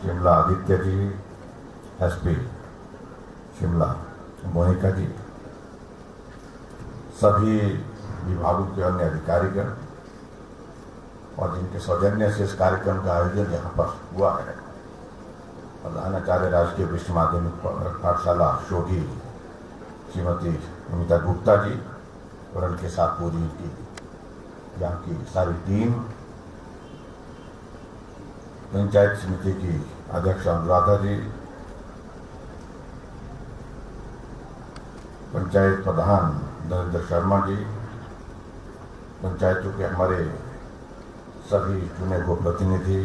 Shimla Aditya ji, SP Shimla Monika जी, सभी विभागों के अन्य अधिकारीगण और जिनके सौजन्य से इस कार्यक्रम का आयोजन यहाँ पर हुआ है, प्रधानाचार्य राजकीय विश्व माध्यमिक पाठशाला शोधी श्रीमती अमिता गुप्ता जी और उनके साथ पूरी की यहाँ की सारी टीम, पंचायत समिति की अध्यक्ष अनुराधा जी, पंचायत प्रधान नरेंद्र शर्मा जी, पंचायतों के हमारे सभी चुने हुए प्रतिनिधि,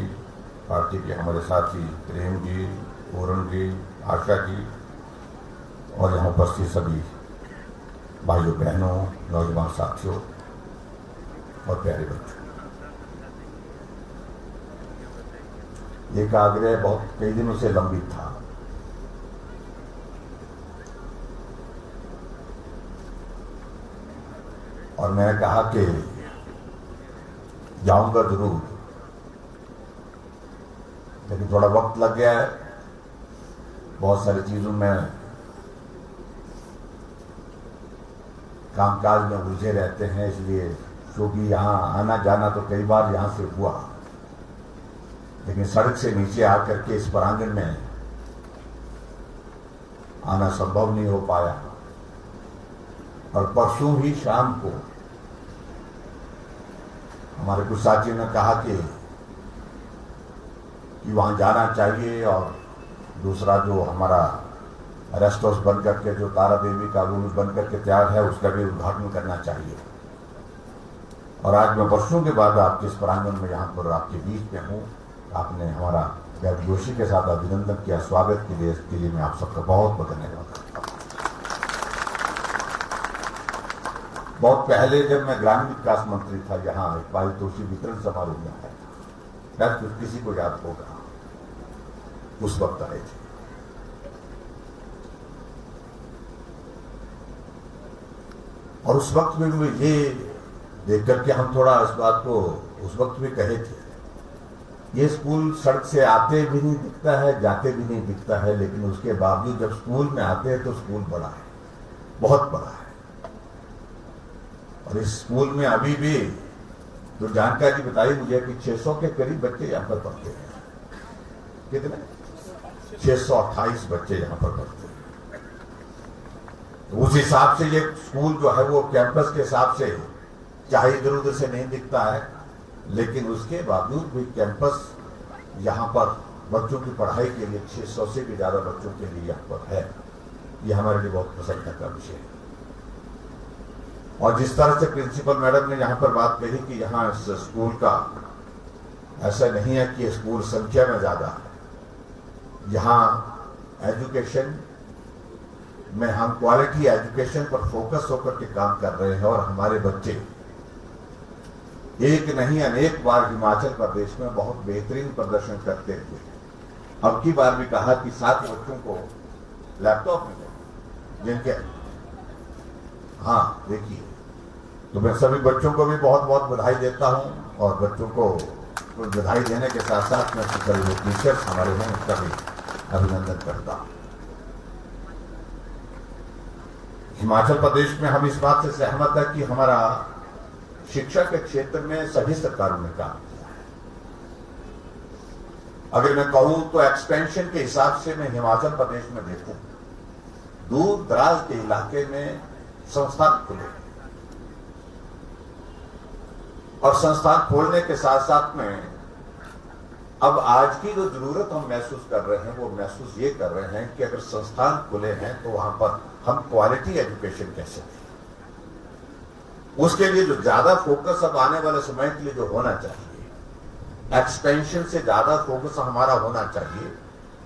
पार्टी के हमारे साथी प्रेम जी, पूरन जी, आशा जी और यहाँ उपस्थित सभी भाइयों बहनों, नौजवान साथियों और प्यारे बच्चों, एक आग्रह बहुत कई दिनों से लंबित था। और मैंने कहा कि जाऊंगा जरूर, लेकिन थोड़ा वक्त लग गया है, बहुत सारी चीजों में कामकाज में उलझे रहते हैं, इसलिए क्योंकि यहाँ आना जाना तो कई बार यहाँ से हुआ, लेकिन सड़क से नीचे आकर के इस प्रांगण में आना संभव नहीं हो पाया। और परसों ही शाम को हमारे कुछ साथियों ने कहा कि वहां जाना चाहिए, और दूसरा जो हमारा रेस्ट हाउस बन करके जो तारा देवी का रूम बन करके तैयार है, उसका भी उद्घाटन करना चाहिए। और आज मैं वर्षों के बाद आपके इस प्रांगण में यहाँ पर आपके बीच में हूँ। आपने हमारा गर्मजोशी के साथ अभिनंदन किया, स्वागत के लिए मैं आप सबका बहुत बहुत धन्यवाद करता हूँ। बहुत पहले जब मैं ग्रामीण विकास मंत्री था, यहाँ एक पारितोषिक वितरण समारोह में आया था, शायद किसी को याद होगा, उस वक्त आए थे। और उस वक्त में ये देख करके हम थोड़ा इस बात को उस वक्त भी कहे थे, ये स्कूल सड़क से आते भी नहीं दिखता है, जाते भी नहीं दिखता है, लेकिन उसके बावजूद जब स्कूल में आते हैं तो स्कूल बड़ा है, बहुत बड़ा है। और इस स्कूल में अभी भी जो जानकारी बताई मुझे कि 600 के करीब बच्चे यहाँ पर पढ़ते हैं। कितने? 628 बच्चे यहाँ पर पढ़ते हैं। तो उस हिसाब से ये स्कूल जो है वो कैंपस के हिसाब से चाहे इधर उधर से नहीं दिखता है, लेकिन उसके बावजूद भी कैंपस यहाँ पर बच्चों की पढ़ाई के लिए 600 से भी ज्यादा बच्चों के लिए यहाँ पर है। ये हमारे लिए बहुत प्रसन्नता का विषय है। और जिस तरह से प्रिंसिपल मैडम ने यहाँ पर बात कही कि यहाँ इस स्कूल का ऐसा नहीं है कि स्कूल संख्या में ज्यादा है, यहाँ एजुकेशन में हम क्वालिटी एजुकेशन पर फोकस होकर के काम कर रहे हैं। और हमारे बच्चे एक नहीं अनेक बार हिमाचल प्रदेश में बहुत बेहतरीन प्रदर्शन करते हुए, अब की बार भी कहा कि 7 बच्चों को लैपटॉप मिले, जिनके हाँ देखिए, तो मैं सभी बच्चों को भी बहुत बहुत बधाई देता हूं। और बच्चों को बधाई देने के साथ साथ मैं सभी जो टीचर्स हमारे हैं उसका भी अभिनंदन करता हूं। हिमाचल प्रदेश में हम इस बात से सहमत है कि हमारा शिक्षा के क्षेत्र में सभी सरकारों ने काम किया है। अगर मैं कहूं तो एक्सपेंशन के हिसाब से मैं हिमाचल प्रदेश में देखूं, दूर दराज के इलाके में संस्थान खुले, और संस्थान खोलने के साथ साथ में अब आज की जो जरूरत हम महसूस कर रहे हैं वो महसूस ये कर रहे हैं कि अगर संस्थान खुले हैं तो वहां पर हम क्वालिटी एजुकेशन कैसे दें। उसके लिए जो ज्यादा फोकस अब आने वाले समय के लिए जो होना चाहिए, एक्सपेंशन से ज्यादा फोकस हमारा होना चाहिए,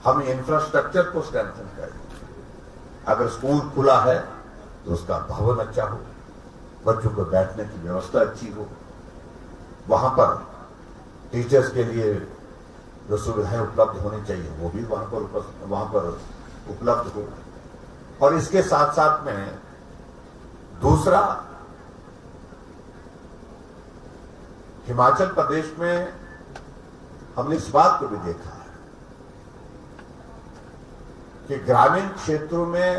हम इंफ्रास्ट्रक्चर को स्ट्रेंथन करें। अगर स्कूल खुला है तो उसका भवन अच्छा हो, बच्चों को बैठने की व्यवस्था अच्छी हो, वहां पर टीचर्स के लिए जो सुविधाएं उपलब्ध होनी चाहिए वो भी वहां पर उपलब्ध हो। और इसके साथ साथ में दूसरा, हिमाचल प्रदेश में हमने इस बात को भी देखा है कि ग्रामीण क्षेत्रों में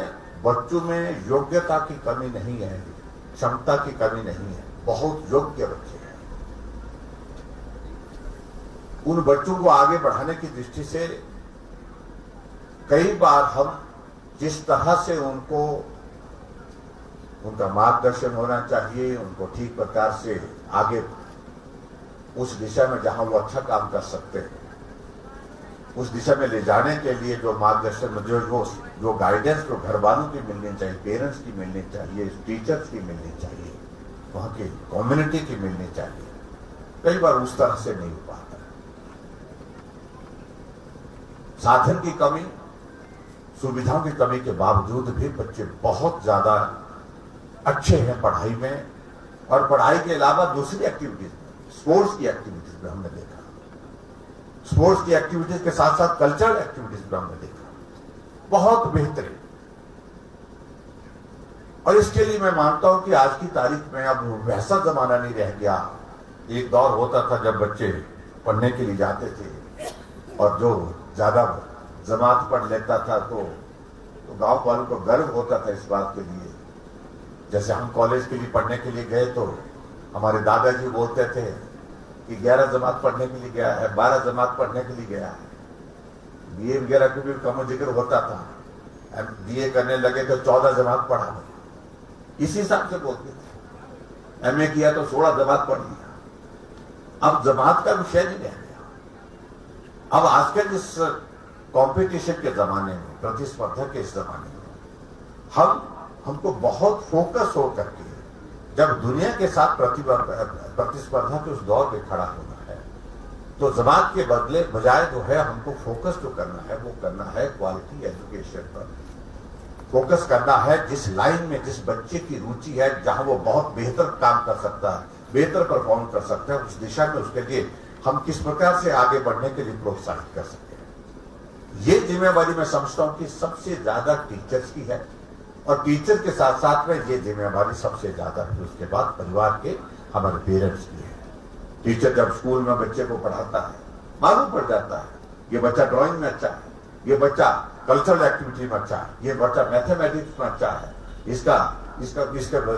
बच्चों में योग्यता की कमी नहीं है, क्षमता की कमी नहीं है, बहुत योग्य बच्चे हैं। उन बच्चों को आगे बढ़ाने की दृष्टि से कई बार हम जिस तरह से उनका मार्गदर्शन होना चाहिए, उनको ठीक प्रकार से आगे उस दिशा में जहां वो अच्छा काम कर सकते हैं, उस दिशा में ले जाने के लिए जो मार्गदर्शन, जो गाइडेंस जो घर वालों की मिलनी चाहिए, पेरेंट्स की मिलनी चाहिए, टीचर्स की मिलनी चाहिए, वहां की कम्युनिटी की मिलनी चाहिए, कई बार उस तरह से नहीं हो पाता। साधन की कमी, सुविधाओं की कमी के बावजूद भी बच्चे बहुत ज्यादा अच्छे हैं पढ़ाई में, और पढ़ाई के अलावा दूसरी एक्टिविटीज, स्पोर्ट्स की एक्टिविटीज में हमने देखा, स्पोर्ट्स की एक्टिविटीज के साथ साथ कल्चरल एक्टिविटीज में हमने देखा बहुत बेहतरीन। और इसके लिए मैं मानता हूं कि आज की तारीख में अब वैसा जमाना नहीं रह गया। एक दौर होता था जब बच्चे पढ़ने के लिए जाते थे और जो ज्यादा जमात पढ़ लेता था तो गांव वालों को गर्व होता था इस बात के लिए। जैसे हम कॉलेज के लिए पढ़ने के लिए गए तो हमारे दादाजी बोलते थे कि 11 जमात पढ़ने के लिए गया है, 12 जमात पढ़ने के लिए गया है। बीए वगैरह का भी कम जिक्र होता था, बीए करने लगे तो 14 जमात पढ़ा है, इसी हिसाब से बोलते थे। एमए किया तो 16 जमात पढ़ लिया। अब जमात का विषय नहीं रह गया। अब आजकल इस कंपटीशन के जमाने में, प्रतिस्पर्धा के इस जमाने में हमको बहुत फोकस हो करके जब दुनिया के साथ प्रतिस्पर्धा के उस दौर में खड़ा होना है, तो जमात के बदले बजाय जो है हमको फोकस जो करना है वो करना है क्वालिटी एजुकेशन पर। फोकस करना है जिस लाइन में जिस बच्चे की रुचि है, जहां वो बहुत बेहतर काम कर सकता है, बेहतर परफॉर्म कर सकता है, उस दिशा में उसके लिए हम किस प्रकार से आगे बढ़ने के लिए प्रोत्साहित कर सकते हैं। ये जिम्मेवारी मैं समझता हूं कि सबसे ज्यादा टीचर्स की है, और टीचर के साथ साथ में ये जिम्मेवारी सबसे ज्यादा फिर उसके बाद परिवार के हमारे पेरेंट्स की है। टीचर जब स्कूल में बच्चे को पढ़ाता है, मालूम पड़ जाता है ये बच्चा ड्राइंग में अच्छा है, ये बच्चा कल्चरल एक्टिविटी में अच्छा है, ये बच्चा मैथमेटिक्स में अच्छा है, इसका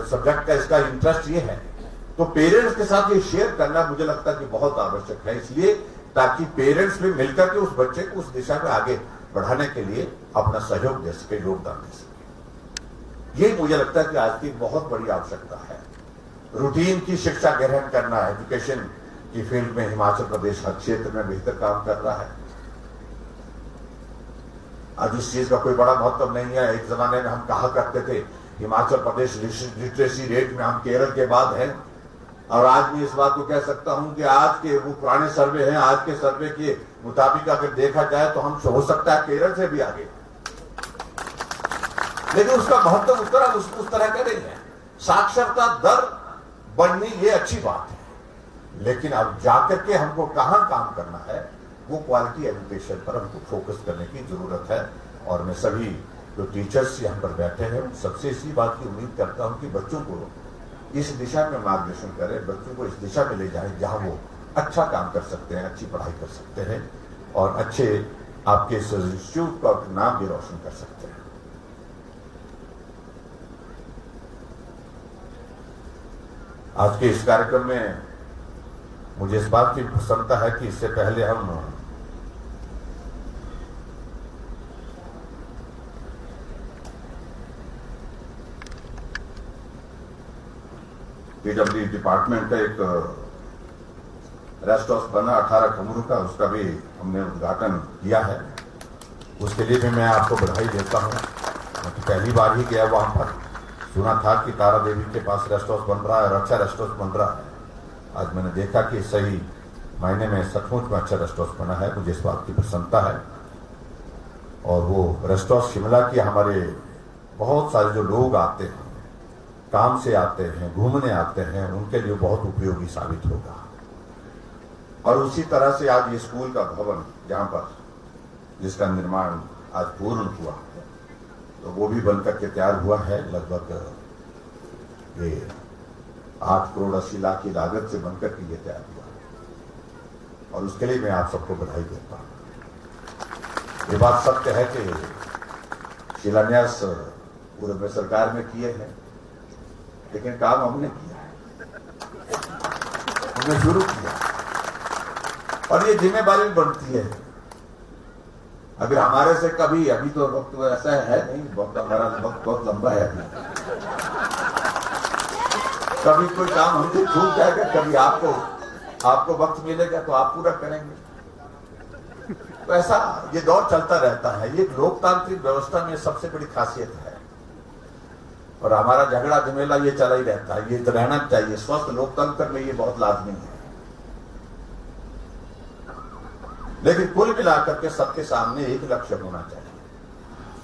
सब्जेक्ट का इसका इंटरेस्ट ये है। तो पेरेंट्स के साथ ये शेयर करना मुझे लगता है कि बहुत आवश्यक है, इसलिए ताकि पेरेंट्स भी मिलकर के उस बच्चे को उस दिशा में आगे बढ़ाने के लिए अपना सहयोग दे सके, योगदान दे सके। ये मुझे लगता है कि आज की बहुत बड़ी आवश्यकता है। रूटीन की शिक्षा ग्रहण करना, एजुकेशन की फील्ड में हिमाचल प्रदेश हर क्षेत्र में बेहतर काम कर रहा है। आज उस चीज का कोई बड़ा महत्व नहीं है। एक जमाने में हम कहा करते थे हिमाचल प्रदेश लिटरेसी रेट में हम केरल के बाद हैं, और आज मैं इस बात को कह सकता हूं कि आज के वो पुराने सर्वे हैं, आज के सर्वे के मुताबिक अगर देखा जाए तो हम हो सकता है केरल से भी आगे, लेकिन उसका महत्व उस तरह का नहीं है। साक्षरता दर बढ़नी ये अच्छी बात है, लेकिन अब जाकर के हमको कहां काम करना है वो क्वालिटी एजुकेशन पर हमको फोकस करने की जरूरत है। और मैं सभी जो टीचर्स यहाँ पर बैठे हैं सबसे इसी बात की उम्मीद करता हूं कि बच्चों को इस दिशा में मार्गदर्शन करें, बच्चों को इस दिशा में ले जाएं जहां वो अच्छा काम कर सकते हैं, अच्छी पढ़ाई कर सकते हैं और अच्छे आपके इंस्टीट्यूट का नाम भी रोशन कर सकते हैं। आज के इस कार्यक्रम में मुझे इस बात की प्रसन्नता है कि इससे पहले हम पीडब्ल्यू डिपार्टमेंट का एक रेस्ट हाउस बना 18 कमरों का, उसका भी हमने उद्घाटन किया है। उसके लिए भी मैं आपको बधाई देता हूं। तो पहली बार ही गया वहां पर, सुना था कि तारा देवी के पास रेस्ट हाउस बन रहा है और अच्छा रेस्ट हाउस बन रहा है। आज मैंने देखा कि सही मायने में सचमुच में अच्छा रेस्ट हाउस बना है, मुझे इस बात की प्रसन्नता है। और वो रेस्ट हाउस शिमला के हमारे बहुत सारे जो लोग आते हैं, काम से आते हैं, घूमने आते हैं, उनके लिए बहुत उपयोगी साबित होगा। और उसी तरह से आज ये स्कूल का भवन जहां पर जिसका निर्माण आज पूर्ण हुआ है, तो वो भी बनकर के तैयार हुआ है। लगभग ये 8 करोड़ 80 लाख की लागत से बनकर के ये तैयार हुआ है और उसके लिए मैं आप सबको बधाई देता हूं। ये बात सत्य है कि शिलान्यास पूर्व में सरकार में किए हैं, लेकिन काम हमने किया है, हमने शुरू किया और ये जिम्मेदारी भी बनती है। अगर हमारे से कभी, अभी तो वक्त ऐसा है नहीं, वक्त हमारा वक्त बहुत लंबा है अभी, कभी कोई काम हमसे छूट जाएगा, कभी आपको वक्त मिलेगा तो आप पूरा करेंगे। तो ऐसा ये दौर चलता रहता है। ये लोकतांत्रिक व्यवस्था में सबसे बड़ी खासियत है और हमारा झगड़ा झमेला ये चला ही रहता है। ये तो रहना चाहिए, स्वस्थ लोकतंत्र में ये बहुत लाजमी है। लेकिन कुल मिलाकर के सबके सामने एक लक्ष्य होना चाहिए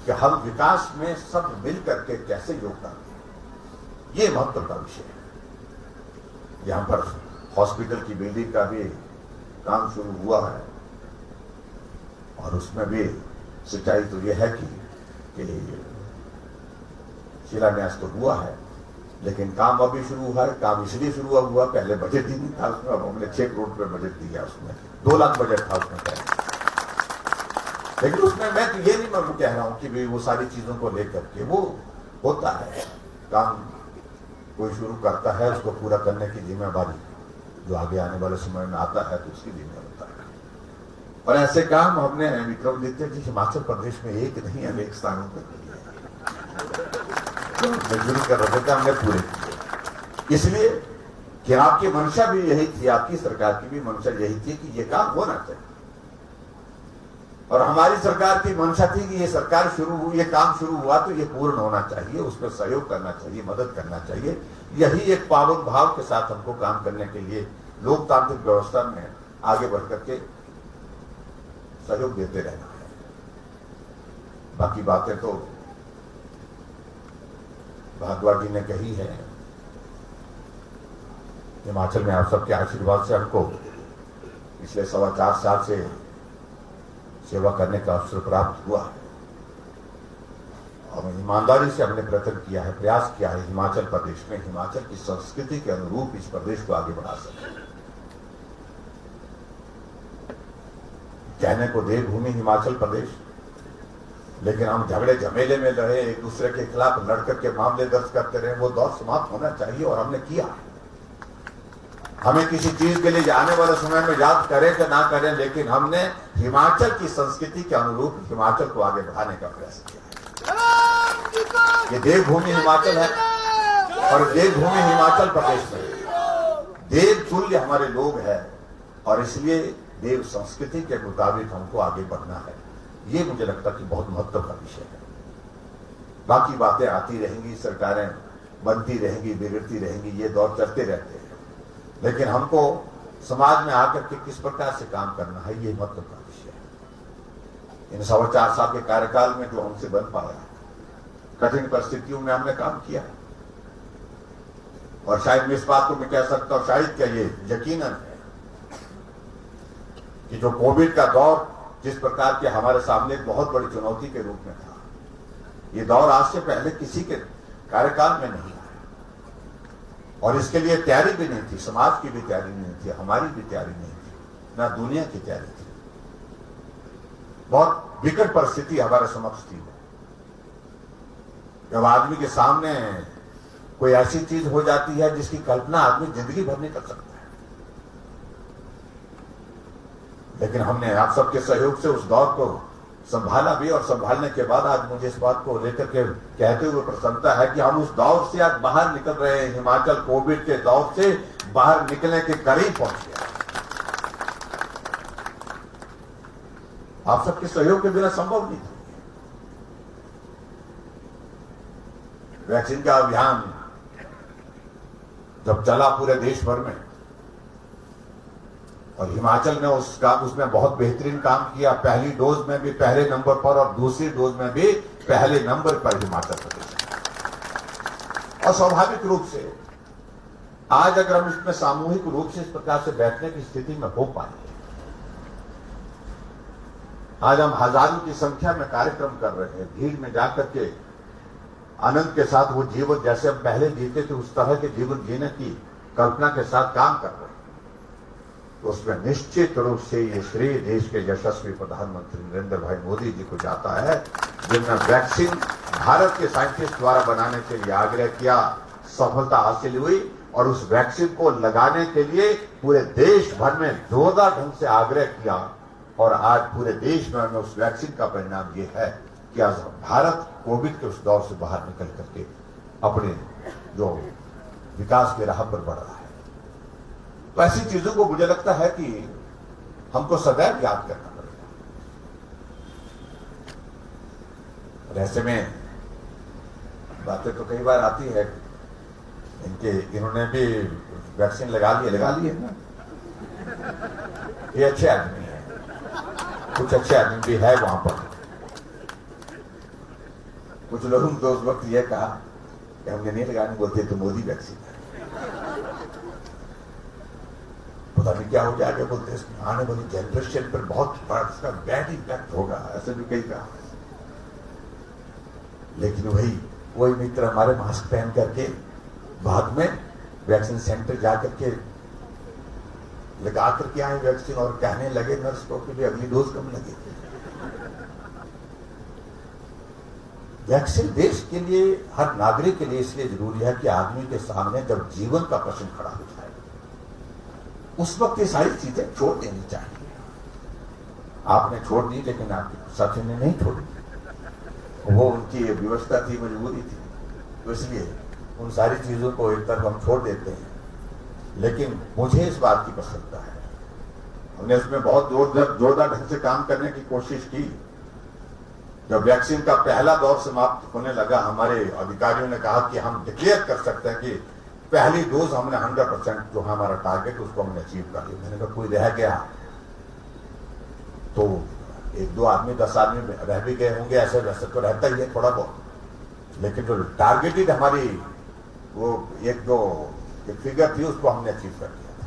कि हम विकास में सब मिल करके कैसे योगदान दें। ये महत्व का विषय है। यहां पर हॉस्पिटल की बिल्डिंग का भी काम शुरू हुआ है और उसमें भी सच्चाई तो यह है कि शिलान्यास तो हुआ है, लेकिन काम अभी शुरू हुआ है। काम इसलिए शुरू हुआ, पहले बजट ही नहीं था उसमें, अब हमने 6 करोड़ रुपए बजट दिया, उसमें 2 लाख बजट था उसमें पहले। लेकिन उसमें मैं तो ये नहीं मैं कह रहा हूं कि भाई वो सारी चीजों को लेकर के वो होता है, काम कोई शुरू करता है, उसको पूरा करने की जिम्मेदारी जो आगे आने वाले समय में आता है तो उसकी जिम्मेदारी होता है। और ऐसे काम हमने विक्रमादित्य जी हिमाचल प्रदेश में एक नहीं अनेक स्थानों पर किए, मंजूरी कर रहे थे, हमने पूरे किए। इसलिए कि आपकी मंशा भी यही थी, आपकी सरकार की भी मंशा यही थी कि ये काम होना चाहिए और हमारी सरकार की मंशा थी कि ये सरकार शुरू हुई, ये काम शुरू हुआ तो ये पूर्ण होना चाहिए, उसमें सहयोग करना चाहिए, मदद करना चाहिए। यही एक पावन भाव के साथ हमको काम करने के लिए लोकतांत्रिक व्यवस्था में आगे बढ़ करके सहयोग देते रहना है। बाकी बातें तो भारद्वाज जी ने कही है। हिमाचल में आप सबके आशीर्वाद से हमको पिछले 4.25 साल से सेवा करने का अवसर प्राप्त हुआ है और ईमानदारी से हमने प्रयत्न किया है, प्रयास किया है हिमाचल प्रदेश में हिमाचल की संस्कृति के अनुरूप इस प्रदेश को आगे बढ़ा सके। कहने को देवभूमि हिमाचल प्रदेश, लेकिन हम झगड़े झमेले में रहे, एक दूसरे के खिलाफ लड़कर के मामले दर्ज करते रहे, वो दौर समाप्त होना चाहिए और हमने किया। हमें किसी चीज के लिए आने वाले समय में याद करें कि ना करें, लेकिन हमने हिमाचल की संस्कृति के अनुरूप हिमाचल को आगे बढ़ाने का प्रयास किया। ये देवभूमि हिमाचल है और देवभूमि हिमाचल प्रदेश में देव तुल्य हमारे लोग हैं और इसलिए देव संस्कृति के मुताबिक हमको आगे बढ़ना है। ये मुझे लगता है कि बहुत महत्व का विषय है। बाकी बातें आती रहेंगी, सरकारें बनती रहेंगी, बिगड़ती रहेंगी, ये दौर चलते रहते हैं, लेकिन हमको समाज में आकर के किस प्रकार से काम करना है ये महत्व का विषय है। इन 4.25 साल के कार्यकाल में जो हमसे बन पाया, कठिन परिस्थितियों में हमने काम किया और शायद मैं इस बात को मैं कह सकता हूं, शायद क्या ये यकीनन है कि जो कोविड का दौर जिस प्रकार के हमारे सामने एक बहुत बड़ी चुनौती के रूप में था, ये दौर आज से पहले किसी के कार्यकाल में नहीं आया और इसके लिए तैयारी भी नहीं थी, समाज की भी तैयारी नहीं थी, हमारी भी तैयारी नहीं थी, ना दुनिया की तैयारी थी। बहुत विकट परिस्थिति हमारे समक्ष थी। जब आदमी के सामने कोई ऐसी चीज हो जाती है जिसकी कल्पना आदमी जिंदगी भर नहीं कर सकता है, लेकिन हमने आप सबके सहयोग से उस दौर को संभाला भी और संभालने के बाद आज मुझे इस बात को लेकर के कहते हुए प्रसन्नता है कि हम उस दौर से आज बाहर निकल रहे हैं। हिमाचल कोविड के दौर से बाहर निकलने के करीब पहुंच गया। आप सबके सहयोग के बिना संभव नहीं था। वैक्सीन का अभियान जब चला पूरे देश भर में और हिमाचल ने उसमें बहुत बेहतरीन काम किया। पहली डोज में भी पहले नंबर पर और दूसरी डोज में भी पहले नंबर पर हिमाचल प्रदेश। और स्वाभाविक रूप से आज अगर हम इसमें सामूहिक रूप से इस प्रकार से बैठने की स्थिति में हो पाए, आज हम हजारों की संख्या में कार्यक्रम कर रहे हैं, भीड़ में जाकर के आनंद के साथ वो जीवन जैसे हम पहले जीते थे उस तरह के जीवन जीने की कल्पना के साथ काम कर रहे हैं। तो उसमें निश्चित रूप से ये श्रेय देश के यशस्वी प्रधानमंत्री नरेंद्र भाई मोदी जी को जाता है, जिनने वैक्सीन भारत के साइंटिस्ट द्वारा बनाने के लिए आग्रह किया, सफलता हासिल हुई और उस वैक्सीन को लगाने के लिए पूरे देश भर में जोरदार ढंग से आग्रह किया और आज पूरे देश में उस वैक्सीन का परिणाम ये है कि आज भारत कोविड के उस दौर से बाहर निकल करके अपने जो विकास की राह पर बढ़ रहा है। तो ऐसी चीजों को मुझे लगता है कि हमको सदैव याद करना पड़ेगा। और ऐसे में बातें तो कई बार आती है इन्होंने भी वैक्सीन लगा लिए ना, ये अच्छे आदमी है, कुछ अच्छे आदमी भी है वहां पर। कुछ लोगों ने तो उस वक्त ये कहा कि हमने नहीं लगाने, बोलते तो मोदी वैक्सीन है, पता नहीं क्या हो जाएगा, बोलते इसमें आने वाली जनरेशन पर बहुत बड़ा इसका बैड इम्पैक्ट होगा, ऐसे भी कई कहा। लेकिन वही मित्र हमारे मास्क पहन करके बाद में वैक्सीन सेंटर जाकर के लगा करके आए वैक्सीन और कहने लगे नर्स को कि अगली डोज कम लगेगी। वैक्सीन देश के लिए, हर नागरिक के लिए इसलिए जरूरी है कि आदमी के सामने जब जीवन का प्रश्न खड़ा हो जाए उस वक्त ये सारी चीजें छोड़ देनी चाहिए। आपने छोड़ दी लेकिन आपके साथी ने नहीं छोड़ी, वो उनकी व्यवस्था थी, मजबूरी थी, तो इसलिए उन सारी चीजों को एक तरफ हम छोड़ देते हैं। लेकिन मुझे इस बात की प्रसन्नता है, हमने इसमें बहुत जोरदार ढंग से काम करने की कोशिश की। जब वैक्सीन का पहला दौर समाप्त होने लगा, हमारे अधिकारियों ने कहा कि हम डिक्लेयर कर सकते हैं कि पहली डोज हमने 100% जो हमारा टारगेट उसको हमने अचीव कर लिया। मैंने कहा कोई रह गया तो 1-2 आदमी 10 आदमी रह भी गए होंगे, ऐसे वैसे तो रहता ही है थोड़ा बहुत, लेकिन जो टारगेटेड हमारी वो एक फिगर थी उसको हमने अचीव कर लिया था।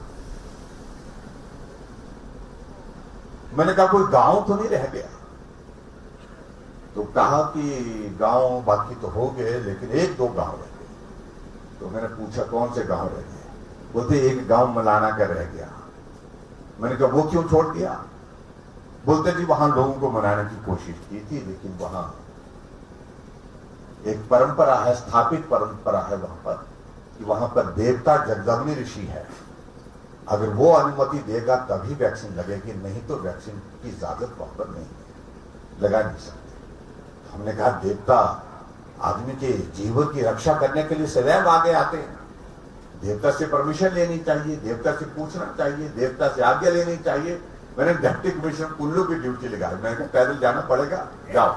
मैंने कहा कोई गांव तो नहीं रह गया, तो कहा कि गांव बाकी तो हो गए लेकिन 1-2 गांव रह गए। तो मैंने पूछा कौन से गांव रह गए, बोलते एक गांव मलाना का रह गया। मैंने कहा वो क्यों छोड़ दिया, बोलते जी वहां लोगों को मनाने की कोशिश की थी लेकिन वहां एक परंपरा है, स्थापित परंपरा है वहां पर कि वहां पर देवता जगदग्नि ऋषि है, अगर वो अनुमति देगा तभी वैक्सीन लगेगी, नहीं तो वैक्सीन की इजाजत वहां पर नहीं है, लगा नहीं सकते। हमने कहा देवता आदमी के जीवन की रक्षा करने के लिए सदैव आगे आते हैं, देवता से परमिशन लेनी चाहिए, देवता से पूछना चाहिए, देवता से आज्ञा लेनी चाहिए। मैंने डिप्टी कमिश्नर कुल्लू की ड्यूटी लगाई, मैंने कहा पैदल जाना पड़ेगा, जाओ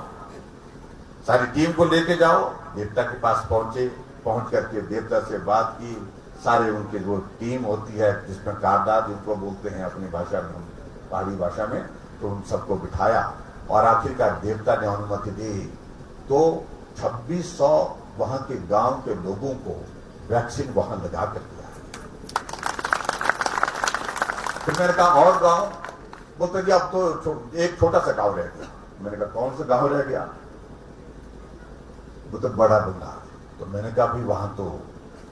सारी टीम को लेके जाओ। देवता के पास पहुंच करके देवता से बात की, सारे उनके जो टीम होती है जिसमें कारदार जिनको बोलते हैं अपनी भाषा में, पहाड़ी भाषा में, तो उन सबको बिठाया और आखिरकार देवता ने अनुमति दी तो 2600 वहां के गांव के लोगों को वैक्सीन वहां लगा कर दिया। फिर मैंने कहा और गांव, बोलते जी अब तो एक छोटा सा गांव रह गया। मैंने कहा कौन सा गांव रह गया, वो तो बड़ा बंगाल। तो मैंने कहा भाई वहां तो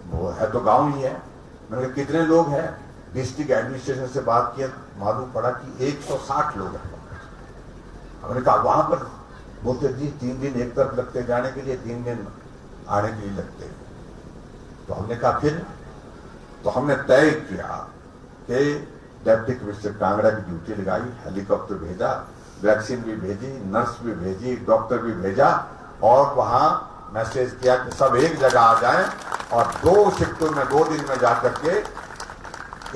वो है तो गांव ही है। मैंने कहा कितने लोग हैं, डिस्ट्रिक्ट एडमिनिस्ट्रेशन से बात किया, मालूम पड़ा कि 160 लोग हैं। हमने कहा वहां पर, बोलते जी 3 दिन एक तरफ लगते जाने के लिए, 3 दिन आने के लिए लगते। तो हमने कहा फिर, तो हमने तय किया कि डिप्टी कमिश्नर कांगड़ा की ड्यूटी लगाई, हेलीकॉप्टर भेजा, वैक्सीन भी भेजी, नर्स भी भेजी, डॉक्टर भी भेजा और वहां मैसेज किया कि सब एक जगह आ जाएं और 2 शिफ्टों में 2 दिन में जाकर के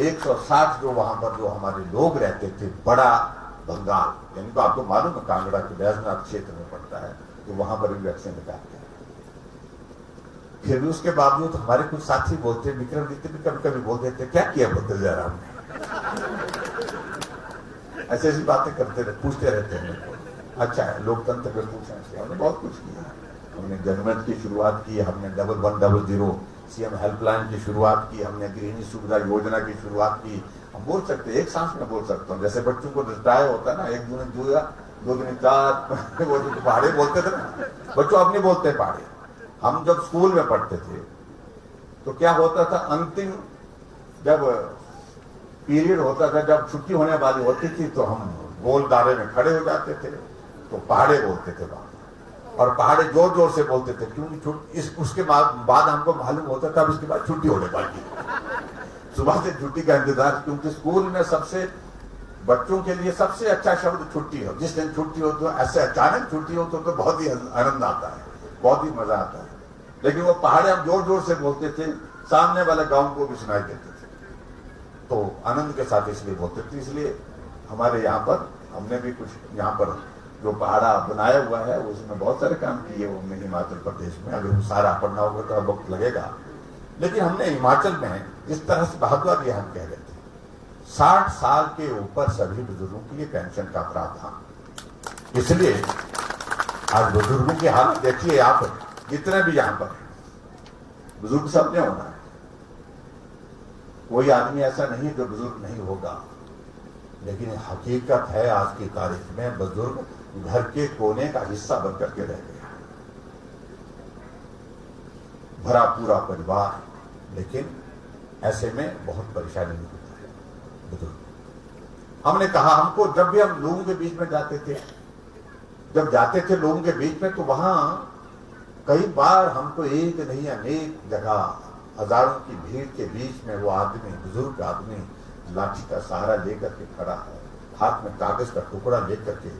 160 जो वहां पर जो हमारे लोग रहते थे, बड़ा बंगाल, यानी तो आपको मालूम है कांगड़ा के बैजनाथ क्षेत्र में पड़ता है, तो वहां पर भी वैक्सीन लगाते हैं। फिर भी उसके बावजूद हमारे कुछ साथी बोलते, विक्रम जीते भी कभी कभी बोल देते क्या किया बोलते जयराम ने, ऐसी ऐसी बातें करते रहे, पूछते रहते हैं। अच्छा है, लोकतंत्र में पूछना चाहिए। हमने बहुत कुछ किया, हमने जनमत की शुरुआत की, हमने 1100 सीएम हेल्पलाइन की शुरुआत की, हमने गृहिणी सुविधा योजना की शुरुआत की। हम बोल सकते, एक सांस में बोल सकता हूँ, जैसे बच्चों को रटाया होता है ना, 1 दूनी 2 2 दूनी 4 वो जो पहाड़े बोलते थे ना, बच्चों अब नहीं बोलते पहाड़े। हम जब स्कूल में पढ़ते थे तो क्या होता था, अंतिम जब पीरियड होता था, जब छुट्टी होने वाली होती थी तो हम गोल दायरे में खड़े हो जाते थे, तो पहाड़े बोलते थे वहां, और पहाड़े जोर जोर से बोलते थे, क्योंकि उसके बाद हमको मालूम होता था अब इसके बाद छुट्टी होने वाली है। सुबह से छुट्टी का इंतजार, क्योंकि स्कूल में सबसे बच्चों के लिए सबसे अच्छा शब्द छुट्टी हो। जिस दिन छुट्टी हो तो ऐसे अचानक छुट्टी हो तो बहुत ही आनंद आता है, बहुत ही मजा आता है। लेकिन वो पहाड़े हम जोर जोर से बोलते थे, सामने वाले गांव को भी सुनाई देते थे, तो आनंद के साथ इसलिए बोलते थे। इसलिए हमारे यहाँ पर हमने भी कुछ यहाँ पर जो पहाड़ा बनाया हुआ है उसमें बहुत सारे काम किए हमने हिमाचल प्रदेश में। अगर वो सारा पढ़ना होगा तो वक्त लगेगा, लेकिन हमने हिमाचल में जिस तरह से बहादुर ये हम कह रहे थे, 60 साल के ऊपर सभी बुजुर्गों के लिए पेंशन का प्रावधान। इसलिए आज बुजुर्गों की हालत देखिए, आप जितने भी यहां पर बुजुर्ग सबने होना है, कोई आदमी ऐसा नहीं जो बुजुर्ग नहीं होगा। लेकिन हकीकत है आज की तारीख में बुजुर्ग घर के कोने का हिस्सा बनकर के रह गया, भरा पूरा परिवार, लेकिन ऐसे में बहुत परेशानी होता है बुजुर्ग। हमने कहा, हमको जब भी हम लोगों के बीच में जाते थे लोगों के बीच में, तो वहां कई बार हमको एक नहीं अनेक जगह हजारों की भीड़ के बीच में वो आदमी, बुजुर्ग आदमी लाठी का सहारा लेकर के खड़ा है, हाथ में कागज का टुकड़ा लेकर के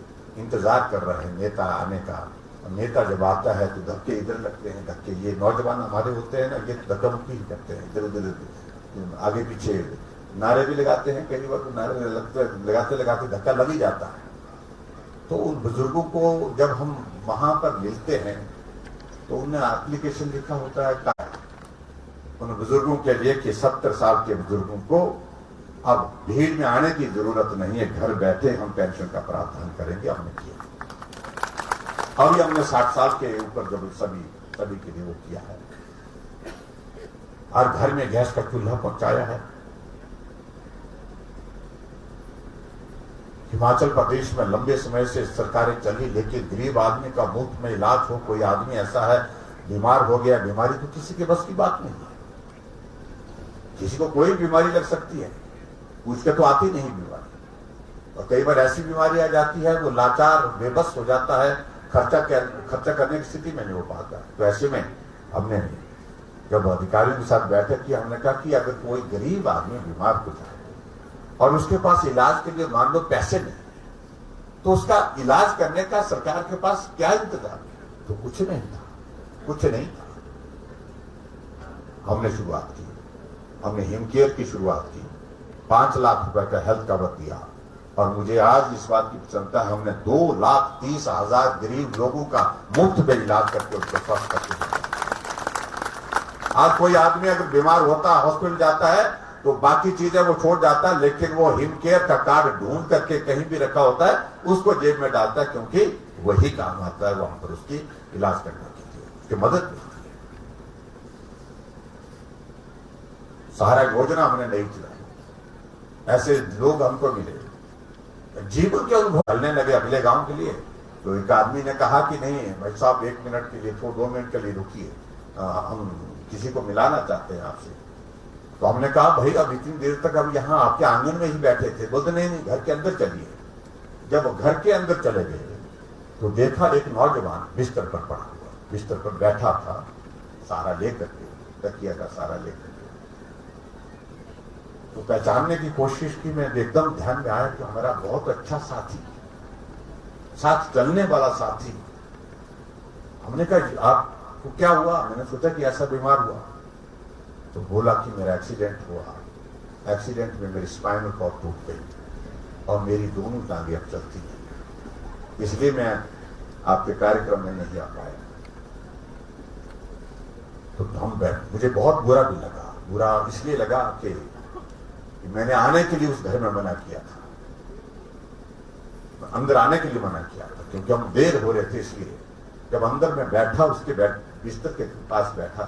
इंतजार कर रहे हैं नेता आने का। नेता जब आता है तो धक्के इधर लगते हैं, धक्के ये नौजवान हमारे होते हैं ना, ये धक्का मुक्की ही करते हैं, इधर उधर आगे पीछे नारे भी लगाते हैं, कई बार तो नारे लगाते लगाते धक्का लग ही जाता है। तो उन बुजुर्गों को जब हम वहां पर मिलते हैं तो उन्हें एप्लीकेशन लिखा होता है उन बुजुर्गों के लिए कि 70 साल के बुजुर्गों को अब भीड़ में आने की जरूरत नहीं है, घर बैठे हम पेंशन का प्रावधान करेंगे। हमने किया, अभी हमने 60 साल के ऊपर जब सभी के लिए वो किया है, और घर में गैस का चूल्हा पहुंचाया है। हिमाचल प्रदेश में लंबे समय से सरकारें चली, लेकिन गरीब आदमी का मुफ्त में इलाज हो, कोई आदमी ऐसा है बीमार हो गया, बीमारी तो किसी के बस की बात नहीं है, किसी को कोई बीमारी लग सकती है, पूछ के तो आती नहीं बीमारी। और कई बार ऐसी बीमारी आ जाती है वो लाचार बेबस हो जाता है, खर्चा करने की स्थिति में नहीं हो पाता। तो ऐसे में हमने जब अधिकारियों के साथ बैठक की, हमने कहा कि अगर कोई गरीब आदमी बीमार हो जाए और उसके पास इलाज के लिए मान लो पैसे नहीं, तो उसका इलाज करने का सरकार के पास क्या इंतजाम है? तो कुछ नहीं था। हमने शुरुआत की, हमने हिमकेयर की शुरुआत की, 5 लाख रुपए का हेल्थ कवर दिया, और मुझे आज इस बात की प्रसन्नता है हमने 2,30,000 गरीब लोगों का मुफ्त में इलाज करके उसको स्वस्थ करके। आज कोई आदमी अगर बीमार होता है, हॉस्पिटल जाता है, तो बाकी चीजें वो छोड़ जाता है, लेकिन वो हिमकेयर का कार्ड ढूंढ करके कहीं भी रखा होता है, उसको जेब में डालता है, क्योंकि वही काम आता है वहां पर उसकी इलाज करने के लिए, उसकी मदद मिलती है। सहारा योजना हमने नहीं चलाई, ऐसे लोग हमको मिले, जीवन के अनुभव चलने लगे अगले गांव के लिए। तो एक आदमी ने कहा कि नहीं भाई साहब 1 मिनट के लिए, 2 मिनट के लिए रुकिए, हम किसी को मिलाना चाहते हैं आपसे। तो हमने कहा भाई अब इतनी देर तक अब यहाँ आपके आंगन में ही बैठे थे। बोलते नहीं घर के अंदर चलिए। जब घर के अंदर चले गए तो देखा एक नौजवान बिस्तर पर पड़ा हुआ, बिस्तर पर बैठा था, सहारा लेकर के, तकिया का सहारा लेकर के। तो पहचानने की कोशिश की, मैं एकदम ध्यान में आया कि हमारा बहुत अच्छा साथी, साथ चलने वाला साथी। हमने कहा आपको क्या हुआ? मैंने सोचा कि ऐसा बीमार हुआ। तो बोला कि मेरा एक्सीडेंट हुआ, एक्सीडेंट में मेरी स्पाइनल कॉर्ड टूट गई और मेरी दोनों टांगें अब चलती हैं, इसलिए मैं आपके कार्यक्रम में नहीं आ पाया। तो मुझे बहुत बुरा भी लगा। बुरा इसलिए लगा कि मैंने आने के लिए उस घर में मना किया था, अंदर आने के लिए मना किया था, क्योंकि हम देर हो रहे थे। इसलिए जब अंदर में बैठा, उसके बिस्तर के पास बैठा,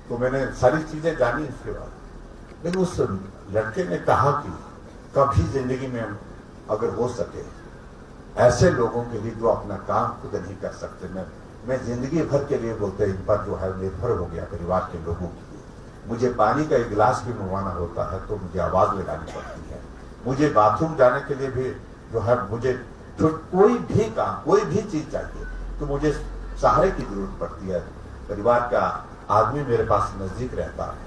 तो मैंने सारी चीजें जानी उसके बाद। लेकिन उस लड़के ने कहा कि कभी जिंदगी में अगर हो सके ऐसे लोगों के लिए जो अपना काम खुद नहीं कर सकते, मैं जिंदगी भर के लिए बोलते इन पर जो है निर्भर हो गया परिवार के लोगों के लिए, मुझे पानी का एक गिलास भी मंगवाना होता है तो मुझे आवाज लगानी पड़ती है। मुझे बाथरूम जाने के लिए भी जो है मुझे कोई भी काम, कोई भी चीज चाहिए तो मुझे सहारे की जरूरत पड़ती है। परिवार का आदमी मेरे पास नजदीक रहता है।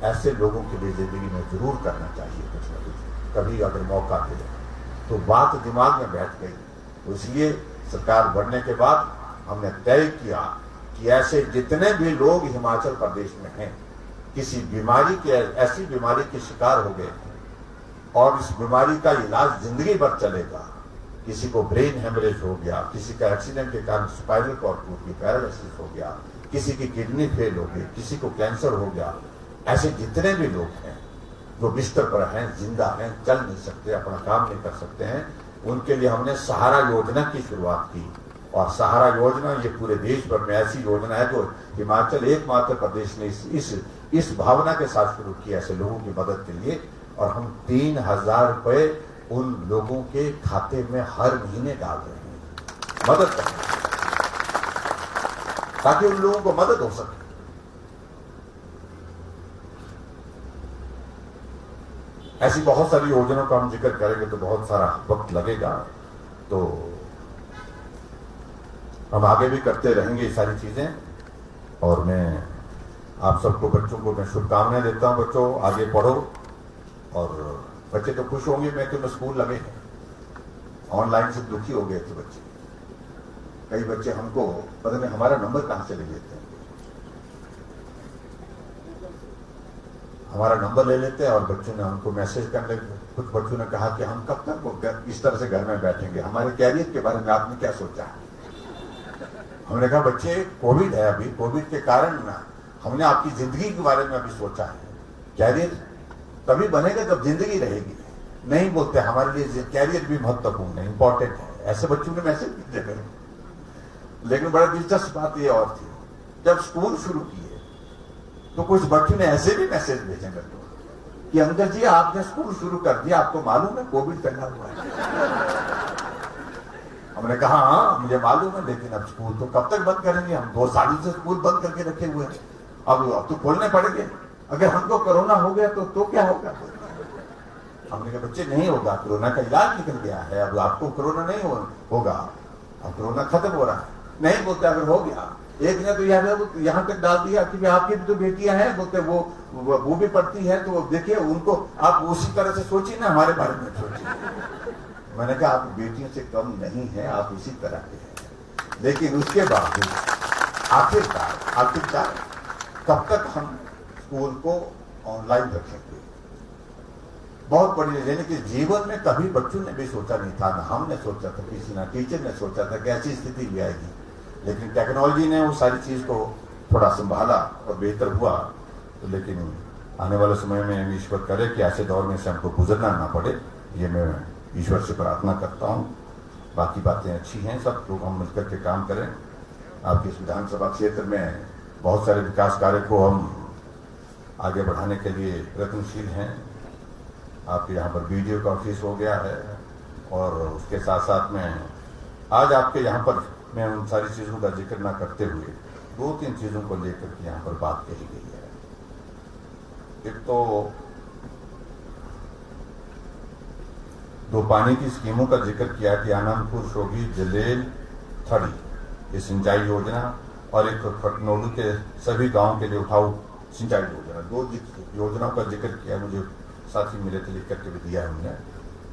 ऐसे लोगों के लिए जिंदगी में जरूर करना चाहिए कुछ न कुछ, कभी अगर मौका मिले तो। बात दिमाग में बैठ गई, तो इसलिए सरकार बनने के बाद हमने तय किया कि ऐसे जितने भी लोग हिमाचल प्रदेश में हैं, किसी बीमारी के, ऐसी बीमारी के शिकार हो गए और इस बीमारी का इलाज जिंदगी भर चलेगा, किसी को ब्रेन हेमरेज हो गया, किसी का एक्सीडेंट के कारण स्पाइनल कॉर्ड टूट गई, पैरालिसिस हो गया, किसी की किडनी फेल हो गई, किसी को कैंसर हो गया, ऐसे जितने भी लोग हैं जो बिस्तर पर हैं, जिंदा हैं, चल नहीं सकते, अपना काम नहीं कर सकते हैं, उनके लिए हमने सहारा योजना की शुरुआत की। और सहारा योजना ये पूरे देश भर में ऐसी योजना है जो हिमाचल एकमात्र प्रदेश ने इस भावना के साथ शुरू की, ऐसे लोगों की मदद के लिए। और हम 3,000 रुपए उन लोगों के खाते में हर महीने डाल रहे हैं मदद करने, ताकि उन लोगों को मदद हो सके। ऐसी बहुत सारी योजनाओं का हम जिक्र करेंगे तो बहुत सारा वक्त लगेगा, तो हम आगे भी करते रहेंगे ये सारी चीजें। और मैं आप सबको, बच्चों को मैं शुभकामनाएं देता हूं। बच्चों आगे पढ़ो, और बच्चे तो खुश होंगे मैं कि स्कूल लगे हैं। ऑनलाइन से दुखी हो गए थे बच्चे, कई बच्चे हमको पता नहीं हमारा नंबर कहां से ले लेते हैं, हमारा नंबर ले लेते हैं और बच्चों ने हमको मैसेज करने, कुछ बच्चों ने कहा कि हम कब तक इस तरह से घर में बैठेंगे, हमारे कैरियर के बारे में आपने क्या सोचा है। हमने कहा बच्चे कोविड है अभी, कोविड के कारण ना हमने आपकी जिंदगी के बारे में अभी सोचा है। कैरियर तभी बनेगा जब जिंदगी रहेगी। नहीं बोलते हमारे लिए कैरियर भी महत्वपूर्ण है, इंपॉर्टेंट है, ऐसे बच्चों ने मैसेज भेजे। लेकिन बड़ा दिलचस्प बात यह और थी, जब स्कूल शुरू किए तो कुछ बच्चों ने ऐसे भी मैसेज भेजे मेरे को कि अंकल जी आपने स्कूल शुरू कर दिया, आपको मालूम है कोविड फैला हुआ है। हमने कहा हाँ मुझे मालूम है, लेकिन अब स्कूल तो कब तक बंद करेंगे, हम 2 सालों से स्कूल बंद करके रखे हुए हैं, अब तो खोलने पड़ेंगे। अगर हमको कोरोना हो गया तो क्या होगा। हमने कहा बच्चे नहीं होगा, कोरोना का इलाज निकल गया है, अब आपको कोरोना नहीं होगा, अब कोरोना खत्म हो रहा है। नहीं बोलते अगर हो गया, एक ने तो यहाँ तक डाल दिया कि आपकी भी तो बेटियां हैं, बोलते वो भी पढ़ती है, तो देखिए उनको आप उसी तरह से सोचिए ना, हमारे बारे में सोचिए। मैंने कहा आप बेटियों से कम नहीं है, आप इसी तरह के हैं। लेकिन उसके बावजूद आखिरकार कब तक हम स्कूल को ऑनलाइन रखेंगे। बहुत बड़ी, यानी कि जीवन में कभी बच्चों ने भी सोचा नहीं था, ना हमने सोचा था, किसी ना टीचर ने सोचा था कि ऐसी स्थिति भी आएगी। लेकिन टेक्नोलॉजी ने वो सारी चीज को थोड़ा संभाला और बेहतर हुआ। तो लेकिन आने वाले समय में ईश्वर करे कि ऐसे दौर में से हमको गुजरना ना पड़े, ये मैं ईश्वर से प्रार्थना करता हूँ। बाकी बातें अच्छी हैं, सब लोग हम मिलकर के काम करें। आपके इस विधानसभा क्षेत्र में बहुत सारे विकास कार्य को हम आगे बढ़ाने के लिए प्रयत्नशील हैं। आपके यहाँ पर वीडियो का ऑफिस हो गया है, और उसके साथ साथ में आज आपके यहाँ पर मैं उन सारी चीजों का जिक्र ना करते हुए 2-3 चीजों को लेकर के यहाँ पर बात कही गई है। एक तो 2 पानी की स्कीमों का जिक्र किया कि आनंदपुर, शोघी, जलेल, थड़ी, ये सिंचाई योजना, और एक फटनोलू के सभी गांवों के लिए उठाऊ सिंचाई योजना, 2 योजनाओं का जिक्र किया। मुझे साथी मिले थे, लिख करके भी दिया हमने,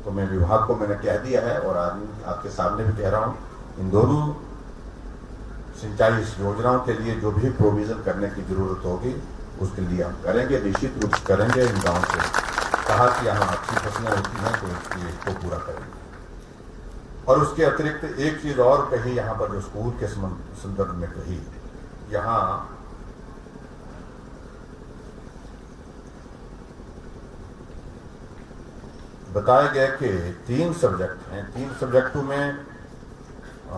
तो मैं विभाग को मैंने कह दिया है और आपके सामने भी कह रहा हूं, इन दोनों सिंचाई योजनाओं के लिए जो भी प्रोविजन करने की जरूरत होगी उसके लिए हम करेंगे, निश्चित रूप से करेंगे। इन गाँव से कहा कि यहाँ अच्छी फसलें होती हैं तो इसको पूरा करेंगे। और उसके अतिरिक्त एक चीज और कही यहाँ पर, जो स्कूल के संदर्भ में कही, यहाँ बताया गया कि 3 सब्जेक्ट हैं, 3 सब्जेक्टों में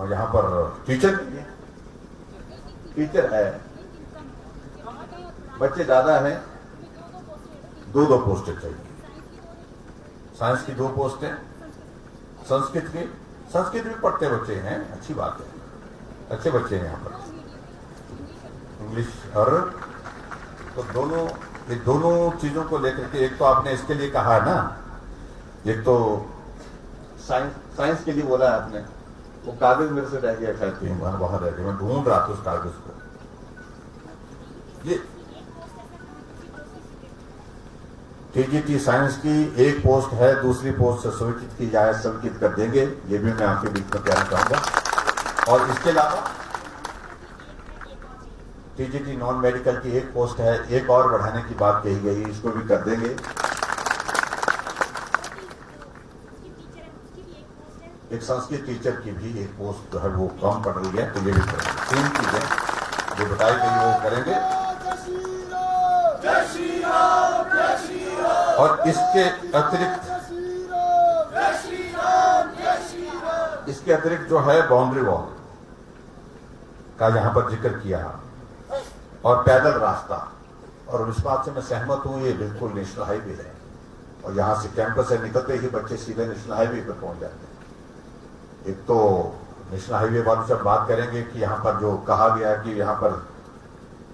यहाँ पर टीचर है, बच्चे ज्यादा हैं, 2 पोस्टें चाहिए। साइंस की 2 पोस्टें, संस्कृत भी पढ़ते बच्चे हैं, अच्छी बात है, अच्छे बच्चे हैं यहाँ पर, इंग्लिश और, तो दोनों ये दोनों चीजों को लेकर के, एक तो आपने इसके लिए कहा है ना, एक तो साइंस के लिए बोला है आपने, वो कागज मेरे से रह गया, शायद कहीं वहां रह गया, मैं ढूंढ रहा था उस कागज को। ये टीजीटी साइंस की एक पोस्ट है, दूसरी पोस्ट स्वीकृत की जाए, स्वीकृत कर देंगे, ये भी मैं आपके बीच में कहना चाहूंगा। और इसके अलावा टीजीटी नॉन मेडिकल की एक पोस्ट है, एक और बढ़ाने की बात कही गई, इसको भी कर देंगे। एक संस्कृत टीचर की भी एक पोस्ट जो है वो कम पड़ रही है, तो ये भी करेंगे। 3 चीजें जो बताई गई वो करेंगे। और इसके अतिरिक्त जो है बाउंड्री वॉल का यहां पर जिक्र किया, और पैदल रास्ता, और इस बात से मैं सहमत हूं, ये बिल्कुल नेशनल हाईवे है, और यहां से कैंपस से निकलते ही बच्चे सीधे नेशनल हाईवे पर पहुंच जाते हैं। एक तो नेशनल हाईवे वालों से बात करेंगे कि यहां पर जो कहा गया है कि यहां पर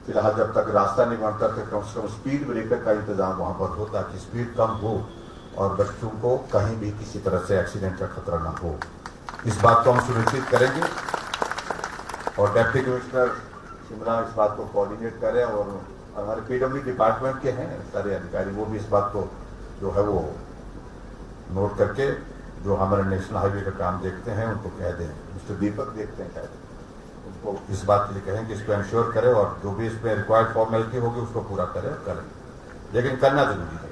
फिलहाल जब तक रास्ता नहीं बनता तो कम से कम स्पीड ब्रेकर का इंतजाम वहां पर हो, ताकि स्पीड कम हो और बच्चों को कहीं भी किसी तरह से एक्सीडेंट का खतरा ना हो। इस बात को हम सुनिश्चित करेंगे, और डिप्टी कमिश्नर शिमला इस बात को कोऑर्डिनेट करें, और हमारे पीडब्ल्यू डिपार्टमेंट के हैं सारे अधिकारी, वो भी इस बात को जो है वो नोट करके, जो हमारे नेशनल हाईवे का काम देखते हैं उनको कह दें, मिस्टर दीपक देखते हैं शायद, उनको इस बात के लिए कहेंगे इसको इंश्योर करें, और जो भी इसमें रिक्वायर्ड फॉर्मेलिटी होगी उसको पूरा करें, लेकिन करना जरूरी है।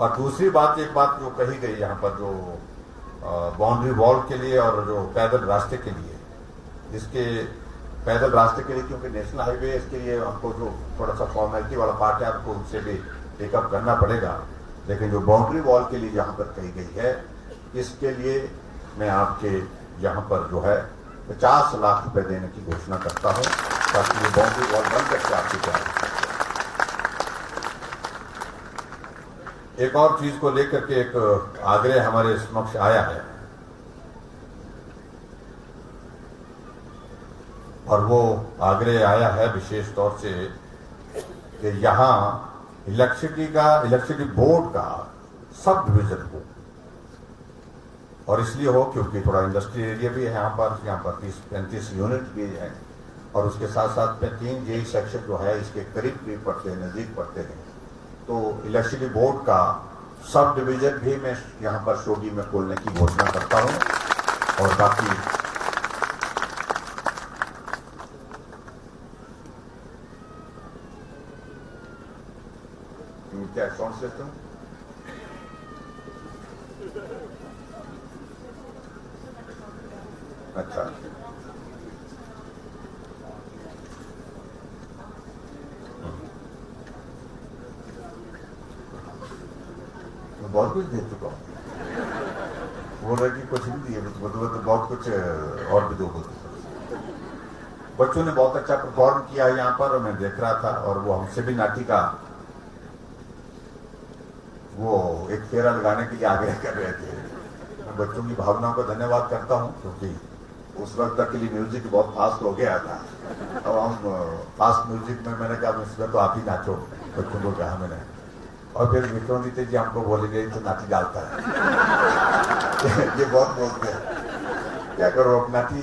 और दूसरी बात, एक बात जो कही गई यहाँ पर, जो बाउंड्री वॉल के लिए और जो पैदल रास्ते के लिए, इसके पैदल रास्ते के लिए क्योंकि नेशनल हाईवे, इसके लिए हमको जो थोड़ा सा फॉर्मेलिटी वाला पार्ट है आपको उनसे भी टेकअप करना पड़ेगा, लेकिन जो बाउंड्री वॉल के लिए यहाँ पर कही गई है, इसके लिए मैं आपके यहाँ पर जो है 50 लाख रुपए देने की घोषणा करता हूं, ताकि ये बाउंड्री वॉल बन करके आपकी तैयारी। एक और चीज को लेकर के एक आग्रह हमारे समक्ष आया है, और वो आग्रह आया है विशेष तौर से कि यहां इलेक्ट्रिसिटी बोर्ड का सब डिवीजन हो, और इसलिए हो क्योंकि थोड़ा इंडस्ट्रियल एरिया भी है यहाँ पर 30-35 यूनिट भी है, और उसके साथ साथ में 3 जेई सेक्शन जो है इसके करीब पड़ते हैं, नजदीक पड़ते हैं, तो इलेक्ट्रिसिटी बोर्ड का सब डिवीजन भी मैं यहाँ पर शोगी में खोलने की घोषणा करता हूँ। और बाकी क्या साउंड सिस्टम, अच्छा मैं बहुत कुछ दे चुका हूँ, बोल रहे कि कुछ नहीं दिए, तो बहुत कुछ और भी दो। बच्चों ने बहुत अच्छा परफॉर्म किया यहाँ पर, और मैं देख रहा था, और वो हमसे भी नाटी का वो एक फेरा लगाने के लिए आग्रह कर रहे थे। मैं बच्चों की भावनाओं का धन्यवाद करता हूँ, क्योंकि उस वक्त तक के लिए म्यूजिक बहुत फास्ट हो गया था, अब हम फास्ट म्यूजिक में मैंने कहा इसमें तो आप ही नाचो, बच्चों को कहा मैंने, और फिर विक्रमादित्य जी हमको बोले गए तो नाटी डालता है ये बहुत बोलते हैं, क्या करो, अब नाटी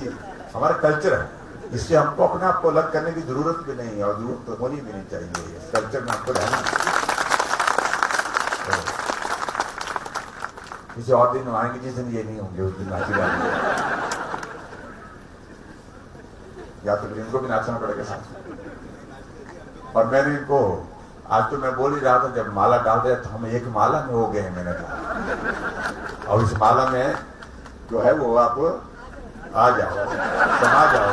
हमारा कल्चर है, इससे हमको अपने आप को अलग करने की जरूरत भी नहीं है, और जरूरत तो होनी भी नहीं चाहिए, इस कल्चर में आपको रहना। किसी और दिन आएंगे जिस दिन ये नहीं होंगे, उस दिन नाची डालेंगे, या तो फिर इनको भी नाचना पड़ेगा साथ। और मैंने इनको आज तो मैं बोल ही रहा था, जब माला डाल रहे तो हम एक माला में हो गए हैं, मैंने कहा, और इस माला में जो है वो आप आ जाओ, समा जाओ,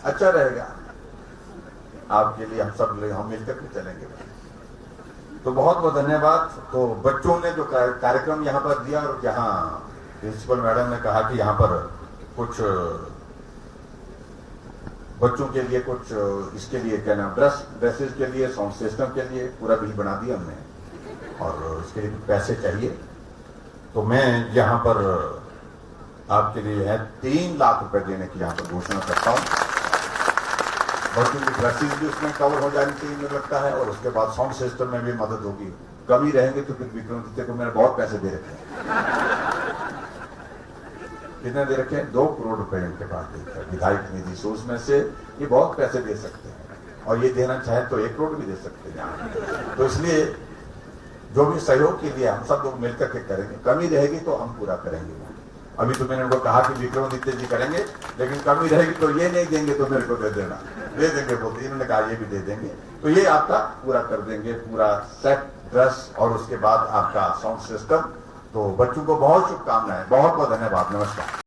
अच्छा रहेगा आपके लिए, हम सब लोग हम मिलकर के चलेंगे। तो बहुत बहुत धन्यवाद। तो बच्चों ने जो कार्यक्रम यहाँ पर दिया, और जहाँ प्रिंसिपल मैडम ने कहा कि यहाँ पर कुछ बच्चों के लिए कुछ इसके लिए क्या नाम ड्रेसेस के लिए, साउंड सिस्टम के लिए पूरा बिल बना दिया हमने, और इसके लिए पैसे चाहिए, तो मैं यहाँ पर आपके लिए है 3 लाख रुपए देने की यहाँ पर घोषणा करता हूँ। बच्चों की ड्रेसिंग भी उसमें कवर हो जानी चाहिए मुझे लगता है, और उसके बाद साउंड सिस्टम में भी मदद होगी। कमी रहेंगे तो फिर विक्रमादित्य को मैंने बहुत पैसे दे रखे हैं। कितने दे रखे हैं? 2 करोड़ रुपए इनके पास देते हैं विधायक निधि से, उसमें से ये बहुत पैसे दे सकते हैं, और ये देना चाहे तो 1 करोड़ भी दे सकते हैं। तो इसलिए जो भी सहयोग के लिए हम सब लोग मिलकर के करेंगे, कमी रहेगी तो हम पूरा करेंगे। अभी तो मैंने उनको कहा कि विक्रमादित्य जी करेंगे, लेकिन कमी रहेगी तो ये नहीं देंगे तो मेरे को दे देना, दे देंगे बोलते, इन्होंने कहा ये भी दे देंगे, तो ये आपका पूरा कर देंगे, पूरा सेट ड्रेस और उसके बाद आपका साउंड सिस्टम। तो बच्चों को बहुत शुभकामनाएं, बहुत बहुत धन्यवाद, नमस्कार।